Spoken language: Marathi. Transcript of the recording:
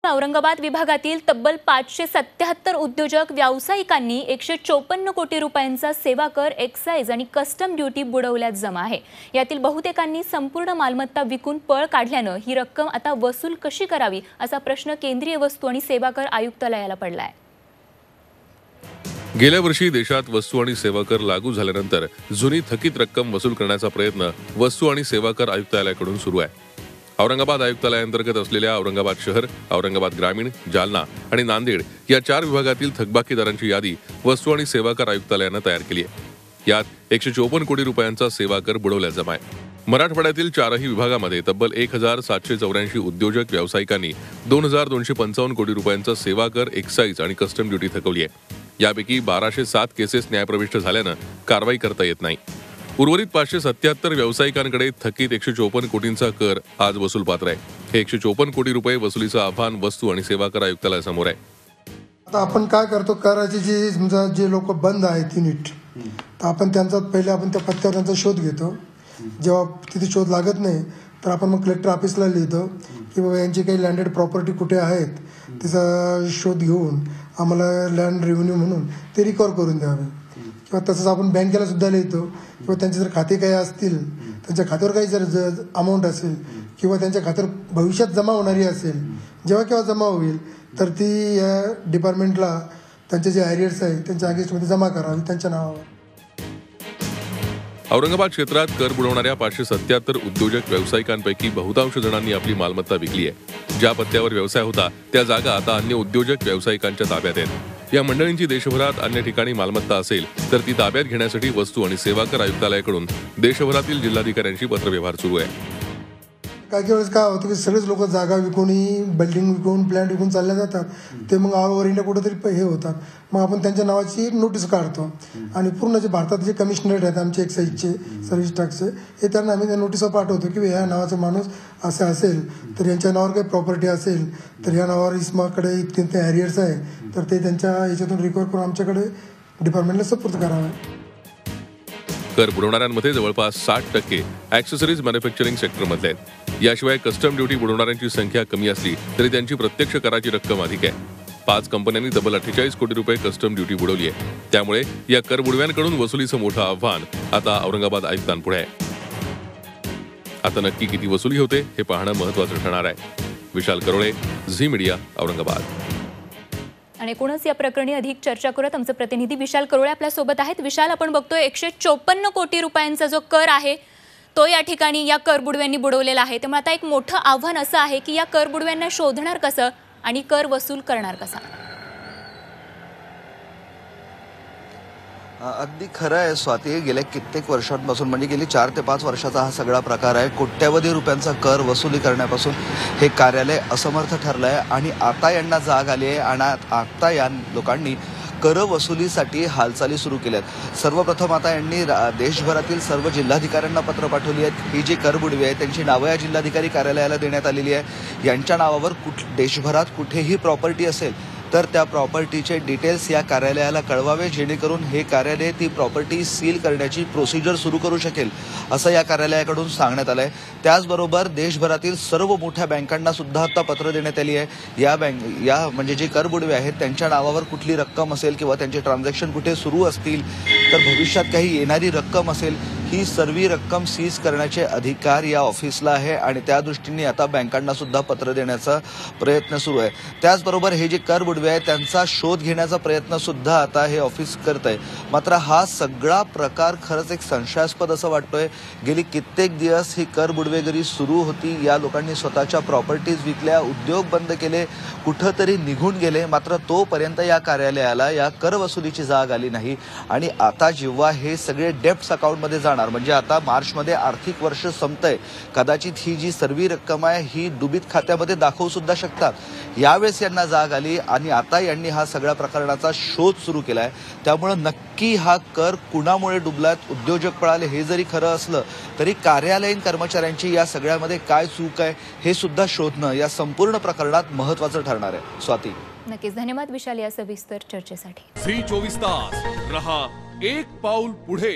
औरंगाबाद विभागातील तब्बल 577 उद्योजक व्यावसायिकांनी 154 कोटी रुपयांचा सेवा कर, एक्साइज आणि कस्टम ड्युटी बुडवल्यात जमा आहे। यातील बहुतेकांनी संपूर्ण मालमत्ता विकून पळ काढल्याने ही रक्कम आता वसूल कशी करावी असा प्रश्न केंद्रीय वस्तू आणि सेवा कर आयुक्तालयाला पडलाय। गेल्या वर्षी देशात वस्तू आणि सेवा कर लागू झाल्यानंतर जुनी थकीत रक्कम वसूल करण्याचा प्रयत्न वस्तू आणि सेवा कर आयुक्तालयाकडून सुरू आहे। औरंगाबाद आयुक्तालयाअंतर्गत असलेल्या औरंगाबाद शहर, औरंगाबाद ग्रामीण, जालना आणि नांदेड या 4 विभागातील थकबाकीदारांची यादी वस्तू आणि सेवा कर आयुक्तालयाने तयार केली आहे। यात 154 कोटी रुपयांचा सेवा कर बुडवल्या जमा आहे। मराठवाड्यातील 4ही विभागामध्ये तब्बल 1784 उद्योजक व्यावसायिकांनी 2255 कोटी रुपयांचा सेवा कर, एक्साइज आणि कस्टम ड्युटी थकवली आहे। यापैकी 1207 केसेस न्यायप्रविष्ट झाल्याने कारवाई करता येत नाही। उर्वरित 577 व्यावसायिकांकडे थकीत 154 कोटींचा कर आज वसूल पात्र आहे। हे 154 कोटी रुपये वसुलीचं आव्हान वस्तू आणि सेवा कर आयुक्तालयासमोर आहे। आता आपण काय करतो, कराची जी समजा जे लोक बंद आहेत युनिट, तर आपण त्यांचा पहिले आपण त्या पत्त्यावर त्यांचा शोध घेतो। जेव्हा तिथे शोध लागत नाही तर आपण मग कलेक्टर ऑफिसला लिहितो की बाबा यांची काही लँडेड प्रॉपर्टी कुठे आहेत, त्याचा शोध घेऊन आम्हाला लँड रेव्हेन्यू म्हणून ते रिकवर करून द्यावे। किंवा तसंच आपण बँकेला सुद्धा लिहितो किंवा त्यांचे जर खाते काही असतील, त्यांच्या खात्यावर काही जर अमाऊंट असेल किंवा त्यांच्या खात्यावर भविष्यात जमा होणारी असेल, जेव्हा केव्हा जमा होईल तर ती या डिपार्टमेंटला त्यांचे जे ॲरियर्स आहे त्यांच्या अगेन्स्टमध्ये जमा करावी त्यांच्या नावावर। औरंगाबाद क्षेत्रात कर बुडवणाऱ्या 577 उद्योजक व्यावसायिकांपैकी बहुतांश जणांनी आपली मालमत्ता विकली आहे। ज्या पत्त्यावर व्यवसाय होता त्या जागा आता अन्य उद्योजक व्यावसायिकांच्या ताब्यात आहेत। या मंडळींची देशभरात अन्य ठिकाणी मालमत्ता असेल तर ती ताब्यात घेण्यासाठी वस्तू आणि सेवा कर आयुक्तालयाकडून देशभरातील जिल्हाधिकाऱ्यांशी पत्रव्यवहार सुरू आहे। काही वेळेस काय होतं की सगळेच लोक जागा विकून, बिल्डिंग विकून, प्लॅन्ट विकून चालल्या जातात, ते मग ऑल ओव्हर इंडिया कुठेतरी हे होतात। मग आपण त्यांच्या नावाची एक नोटीस काढतो आणि पूर्ण जे भारतात जे कमिशनरेट आहेत आमचे एक्साईजचे, सर्व्हिस टॅक्सचे, हे त्यांना आम्ही त्या नोटिसा पाठवतो की ह्या नावाचा माणूस असं असेल तर यांच्या नावावर काही प्रॉपर्टी असेल तर या नावावर इस्माकडे इतके ॲरियर्स आहे तर ते त्यांच्या याच्यातून रिकवर करून आमच्याकडे डिपार्टमेंटला सपोर्ट करावे। कर बुडवणाऱ्यांमध्ये जवळपास 60% ॲक्सेसरीज मॅन्युफॅक्चरिंग सेक्टरमधले आहेत। याशिवाय कस्टम ड्युटी बुडवणाऱ्यांची संख्या कमी असली तरी त्यांची प्रत्यक्ष कराची रक्कम अधिक आहे। 5 कंपन्यांनी तब्बल 48 कोटी रुपये कस्टम ड्युटी बुडवली आहे। त्यामुळे या कर बुडव्यांकडून वसुलीचं मोठं आव्हान आता औरंगाबाद आयुक्तांपुढे आहे। आता नक्की किती वसुली होते हे पाहणं महत्त्वाचं ठरणार आहे। विशाल करोळे, झी मीडिया, औरंगाबाद। आणि एकूणच या प्रकरणी अधिक चर्चा करत आमचे प्रतिनिधी विशाल करोळे आपल्या सोबत आहेत। विशाल, आपण बघतोय 154 कोटी रुपयांचा जो कर आहे तो या ठिकाणी या करबुडव्यांनी बुडवलेला आहे। त्यामुळे आता एक मोठं आव्हान असं आहे की या करबुडव्यांना शोधणार कसं आणि कर वसूल करणार कसा? अगदी खरं आहे स्वाती, गेल्या कित्येक वर्षांपासून म्हणजे गेली 4 ते 5 वर्षाचा हा सगळा प्रकार आहे। कोट्यवधी रुपयांचा कर वसुली करण्यापासून हे कार्यालय असमर्थ ठरलं आहे आणि आता यांना जाग आली आहे आणि आता या लोकांनी कर वसुलीसाठी हालचाली सुरू केल्यात। सर्वप्रथम आता यांनी देशभरातील सर्व जिल्हाधिकाऱ्यांना पत्र पाठवली आहेत। ही जी करबुडवी आहे त्यांची नावं या जिल्हाधिकारी कार्यालयाला देण्यात आलेली आहे। यांच्या नावावर देशभरात कुठेही प्रॉपर्टी असेल तर त्या प्रॉपर्टीचे डिटेल्स या कार्यालयाला कळवावे, जेणेकरून हे कार्यालय ती प्रॉपर्टी सील करण्याची प्रोसिजर सुरू करू शकेल असं या कार्यालयाकडून सांगण्यात आलं आहे। त्याचबरोबर देशभरातील सर्व मोठ्या बँकांना सुद्धा आता पत्र देण्यात आली आहे। या म्हणजे जे करबुडवे आहेत त्यांच्या नावावर कुठली रक्कम असेल किंवा त्यांचे ट्रान्झॅक्शन कुठे सुरू असतील तर भविष्यात काही येणारी रक्कम असेल ही सर्व रक्कम सीज करण्याचे अधिकार या ऑफिसला आहे आणि त्या दृष्टीने आता बँकांना सुद्धा पत्र देण्याचा प्रयत्न सुरू आहे। त्याचबरोबर हे जे करबुडवे आहेत त्यांचा शोध घेण्याचा प्रयत्न सुद्धा आता हे ऑफिस करत आहे। मात्र हा सगळा प्रकार खरंच एक संशयास्पद असं वाटतोय। गेली कित्येक दिवस ही करबुडवेगिरी सुरू होती। या लोकांनी स्वतःच्या प्रॉपर्टीज विकल्या, उद्योग बंद केले, कुठंतरी निघून गेले, मात्र तोपर्यंत या कार्यालयाला या कर वसुलीची जाग आली नाही। आणि आता जेव्हा हे सगळे डेप्ट्स अकाउंटमध्ये म्हणजे आता मार्चमध्ये आर्थिक वर्ष संपतंय, कदाचित ही जी सर्व रक्कम आहे ही डुबीत खात्यामध्ये दाखवू सुद्धा शकतात। यावेळेस यांना जाग आली आणि आता यांनी हा सगळ्या प्रकरणाचा शोध सुरू केलाय। त्यामुळे नक्की हा कर कुणामुळे डुबलात, उद्योजक पळाले हे जरी खरं असलं तरी कार्यालयीन कर्मचाऱ्यांची या सगळ्यामध्ये काय चूक आहे हे सुद्धा शोधणं या संपूर्ण प्रकरणात महत्त्वाचं ठरणार आहे। स्वाती, नक्कीच धन्यवाद विशाल या सविस्तर चर्चेसाठी। झी 24 तास रहा एक पाऊल पुढे।